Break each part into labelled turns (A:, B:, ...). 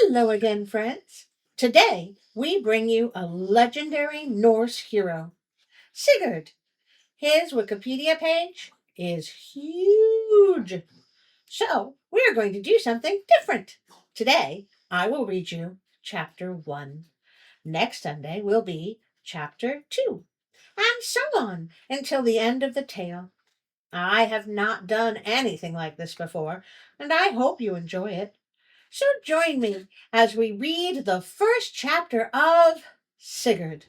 A: Hello again, friends. Today, we bring you a legendary Norse hero, Sigurd. His Wikipedia page is huge. So, we're going to do something different. Today, I will read you chapter 1. Next Sunday will be chapter 2, and so on until the end of the tale. I have not done anything like this before, and I hope you enjoy it. So join me as we read the first chapter of Sigurd.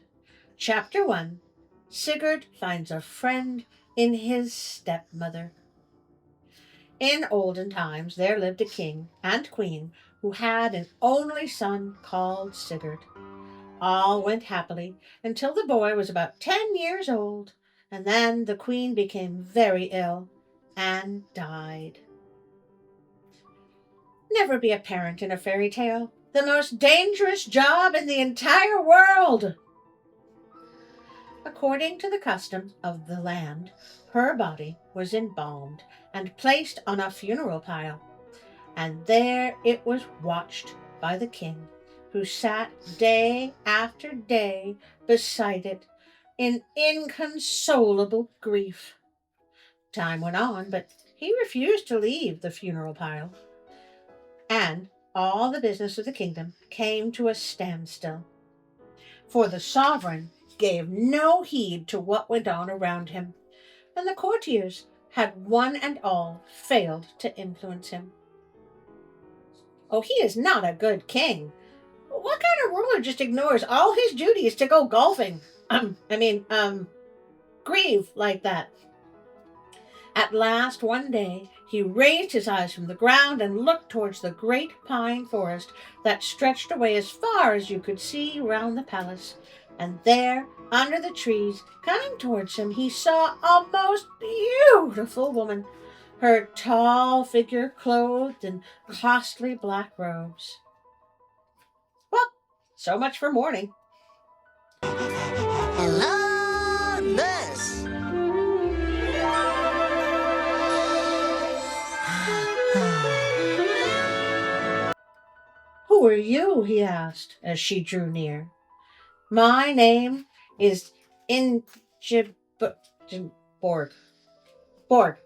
A: Chapter 1. Sigurd finds a friend in his stepmother. In olden times there lived a king and queen who had an only son called Sigurd. All went happily until the boy was about 10 years old, and then the queen became very ill and died. Never be a parent in a fairy tale. The most dangerous job in the entire world. According to the customs of the land, her body was embalmed and placed on a funeral pile, and there it was watched by the king, who sat day after day beside it in inconsolable grief. Time went on, but he refused to leave the funeral pile, and all the business of the kingdom came to a standstill, for the sovereign gave no heed to what went on around him, and the courtiers had one and all failed to influence him. Oh, he is not a good king. What kind of ruler just ignores all his duties to go golfing? Grieve like that. At last, one day, he raised his eyes from the ground and looked towards the great pine forest that stretched away as far as you could see round the palace. And there, under the trees, coming towards him, he saw a most beautiful woman, her tall figure clothed in costly black robes. Well, so much for morning.
B: Hello, this.
A: Who are you? He asked as she drew near. My name is Ingeborg. Borg,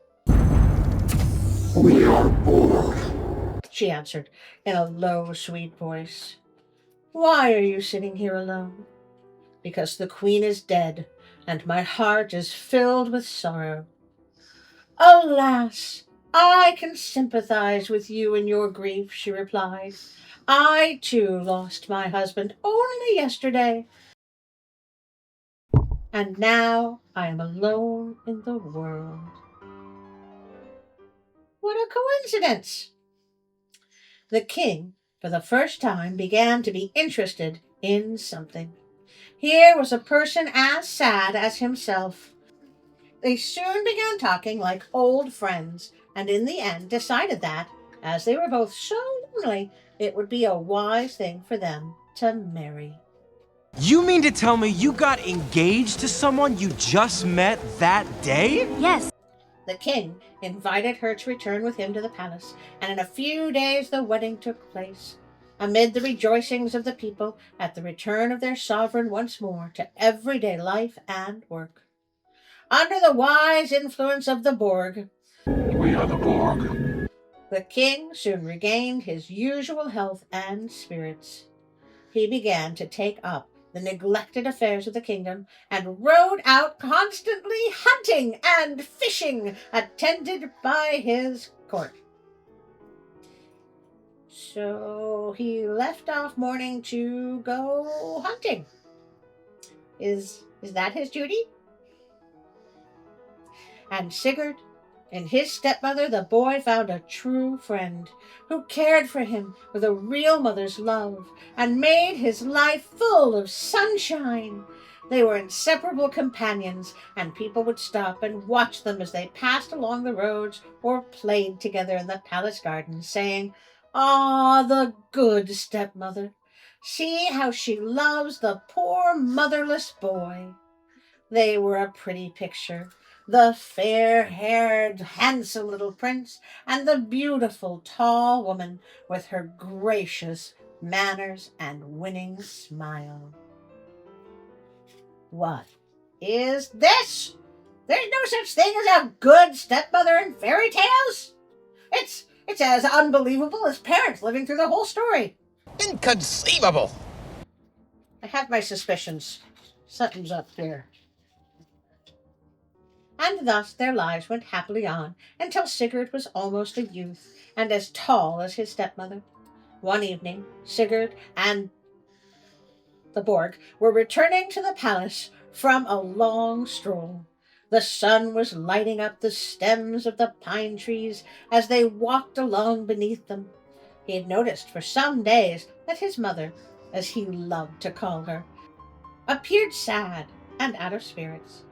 C: We are bored.
A: she answered in a low, sweet voice. Why are you sitting here alone? Because the queen is dead, and my heart is filled with sorrow. Alas, I can sympathize with you in your grief, she replied. I, too, lost my husband only yesterday, and now I am alone in the world. What a coincidence! The king, for the first time, began to be interested in something. Here was a person as sad as himself. They soon began talking like old friends, and in the end decided that, as they were both so lonely, it would be a wise thing for them to marry.
D: You mean to tell me you got engaged to someone you just met that day?
E: Yes.
A: The king invited her to return with him to the palace, and in a few days the wedding took place, amid the rejoicings of the people at the return of their sovereign once more to everyday life and work. Under the wise influence of the Borg,
C: We are the Borg.
A: the king soon regained his usual health and spirits. He began to take up the neglected affairs of the kingdom and rode out constantly hunting and fishing, attended by his court. So he left off morning to go hunting. Is that his duty? And Sigurd and his stepmother, the boy, found a true friend who cared for him with a real mother's love and made his life full of sunshine. They were inseparable companions, and people would stop and watch them as they passed along the roads or played together in the palace gardens, saying, "Ah, the good stepmother! See how she loves the poor motherless boy." They were a pretty picture, the fair-haired, handsome little prince, and the beautiful, tall woman with her gracious, manners, and winning smile. What is this? There's no such thing as a good stepmother in fairy tales. It's as unbelievable as parents living through the whole story.
B: Inconceivable!
A: I have my suspicions. Something's up here. And thus their lives went happily on until Sigurd was almost a youth and as tall as his stepmother. One evening, Sigurd and the Borg were returning to the palace from a long stroll. The sun was lighting up the stems of the pine trees as they walked along beneath them. He had noticed for some days that his mother, as he loved to call her, appeared sad and out of spirits.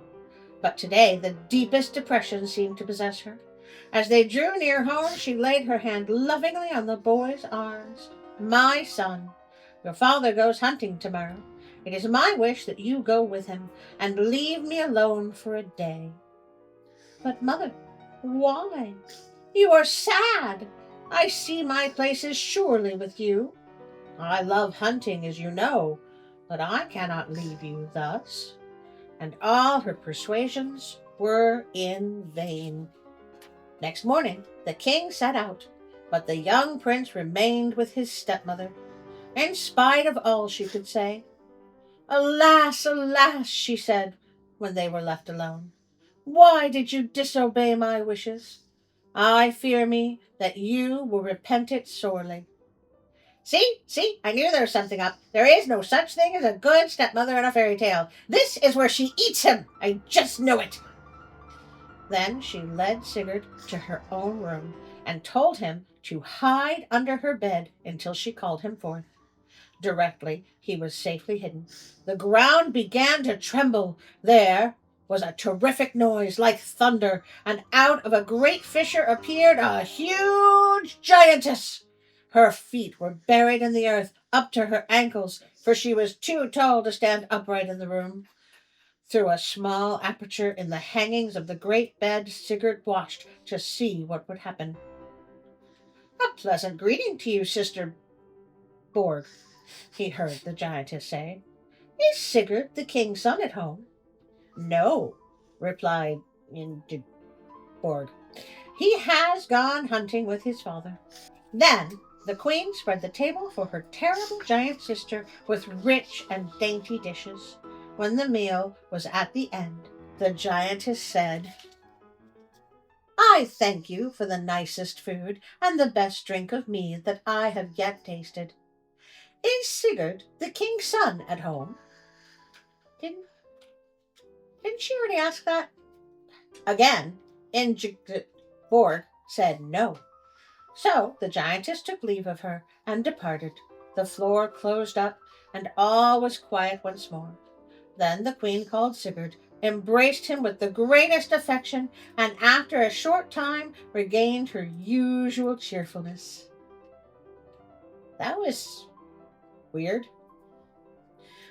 A: But today the deepest depression seemed to possess her. As they drew near home, she laid her hand lovingly on the boy's arms. "My son, your father goes hunting tomorrow. It is my wish that you go with him and leave me alone for a day." "But mother, why? You are sad. I see my place is surely with you. I love hunting, as you know, but I cannot leave you thus." And all her persuasions were in vain. Next morning, the king set out, but the young prince remained with his stepmother, in spite of all she could say. "Alas, alas," she said, when they were left alone. "Why did you disobey my wishes? I fear me that you will repent it sorely." See, I knew there was something up. There is no such thing as a good stepmother in a fairy tale. This is where she eats him. I just knew it. Then she led Sigurd to her own room and told him to hide under her bed until she called him forth. Directly he was safely hidden, the ground began to tremble. There was a terrific noise like thunder, and out of a great fissure appeared a huge giantess. Her feet were buried in the earth up to her ankles, for she was too tall to stand upright in the room. Through a small aperture in the hangings of the great bed, Sigurd watched to see what would happen. "A pleasant greeting to you, Sister Borg," he heard the giantess say. "Is Sigurd the king's son at home?" "No," replied Borg. "He has gone hunting with his father." Then the queen spread the table for her terrible giant sister with rich and dainty dishes. When the meal was at the end, the giantess said, "I thank you for the nicest food and the best drink of mead that I have yet tasted. Is Sigurd, the king's son, at home?" Didn't she already ask that? Again, Borg said no. So the giantess took leave of her and departed. The floor closed up, and all was quiet once more. Then the queen called Sigurd, embraced him with the greatest affection, and after a short time regained her usual cheerfulness. That was weird.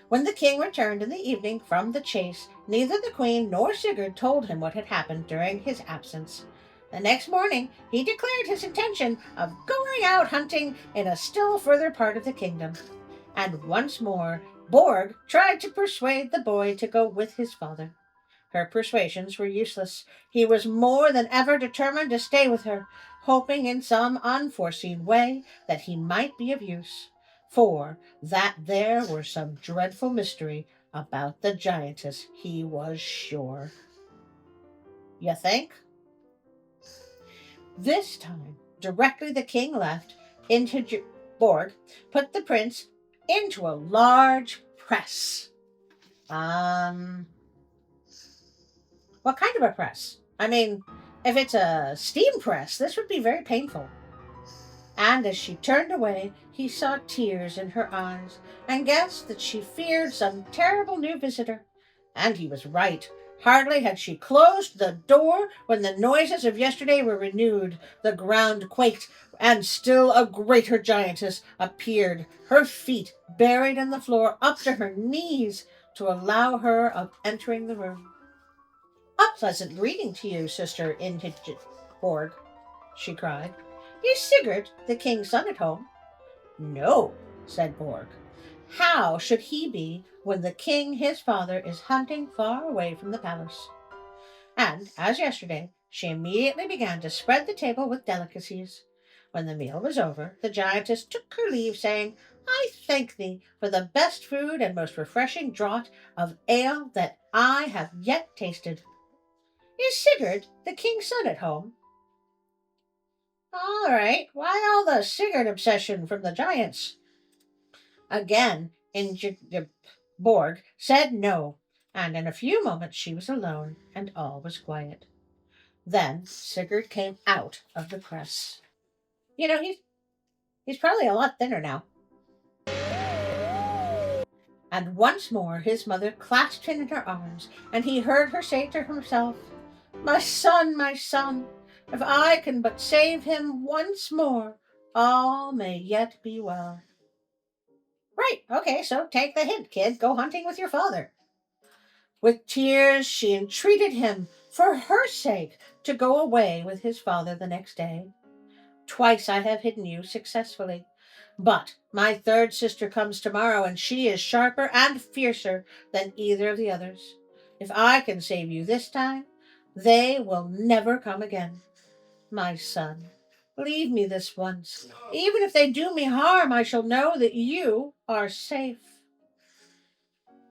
A: When the king returned in the evening from the chase, neither the queen nor Sigurd told him what had happened during his absence. The next morning, he declared his intention of going out hunting in a still further part of the kingdom. And once more, Borg tried to persuade the boy to go with his father. Her persuasions were useless. He was more than ever determined to stay with her, hoping in some unforeseen way that he might be of use, for that there were some dreadful mystery about the giantess, he was sure. You think? This time, directly the king left, Borg put the prince into a large press. What kind of a press? I mean, if it's a steam press, this would be very painful. And as she turned away, he saw tears in her eyes and guessed that she feared some terrible new visitor. And he was right. Hardly had she closed the door when the noises of yesterday were renewed. The ground quaked, and still a greater giantess appeared, her feet buried in the floor up to her knees to allow her of entering the room. "A pleasant greeting to you, Sister Borg," she cried. "Is Sigurd, the king's son, at home?" "No," said Borg. How should he be when the king, his father, is hunting far away from the palace? And, as yesterday, she immediately began to spread the table with delicacies. When the meal was over, the giantess took her leave, saying, I thank thee for the best food and most refreshing draught of ale that I have yet tasted. Is Sigurd, the king's son, at home? All right, why all the Sigurd obsession from the giants? Again, Borg said no, and in a few moments she was alone, and all was quiet. Then Sigurd came out of the press. He's probably a lot thinner now. And once more his mother clasped him in her arms, and he heard her say to himself, my son, if I can but save him once more, all may yet be well. Right, okay, so take the hint, kid. Go hunting with your father. With tears, she entreated him, for her sake, to go away with his father the next day. Twice I have hidden you successfully. But my third sister comes tomorrow, and she is sharper and fiercer than either of the others. If I can save you this time, they will never come again. My son, leave me this once. Even if they do me harm, I shall know that you are safe.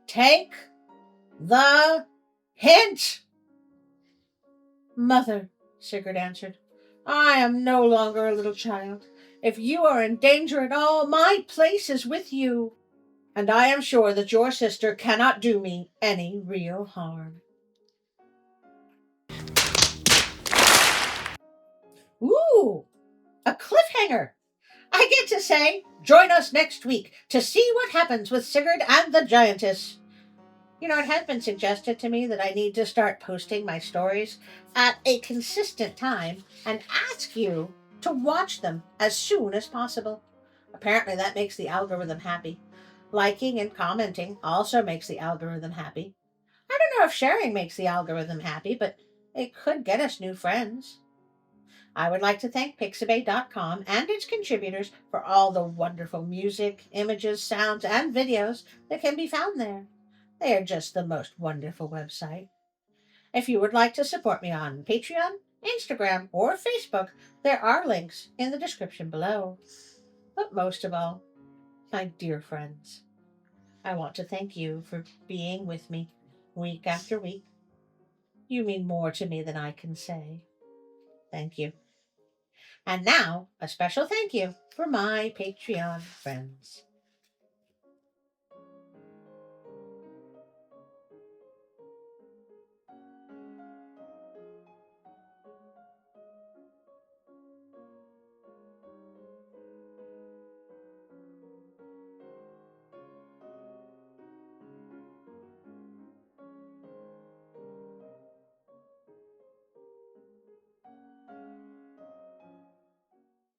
A: Take the hint. Mother, Sigurd answered, I am no longer a little child. If you are in danger at all, my place is with you, and I am sure that your sister cannot do me any real harm. Ooh, a cliffhanger. I get to say, join us next week to see what happens with Sigurd and the giantess. It has been suggested to me that I need to start posting my stories at a consistent time and ask you to watch them as soon as possible. Apparently that makes the algorithm happy. Liking and commenting also makes the algorithm happy. I don't know if sharing makes the algorithm happy, but it could get us new friends. I would like to thank Pixabay.com and its contributors for all the wonderful music, images, sounds, and videos that can be found there. They are just the most wonderful website. If you would like to support me on Patreon, Instagram, or Facebook, there are links in the description below. But most of all, my dear friends, I want to thank you for being with me week after week. You mean more to me than I can say. Thank you. And now, a special thank you for my Patreon friends.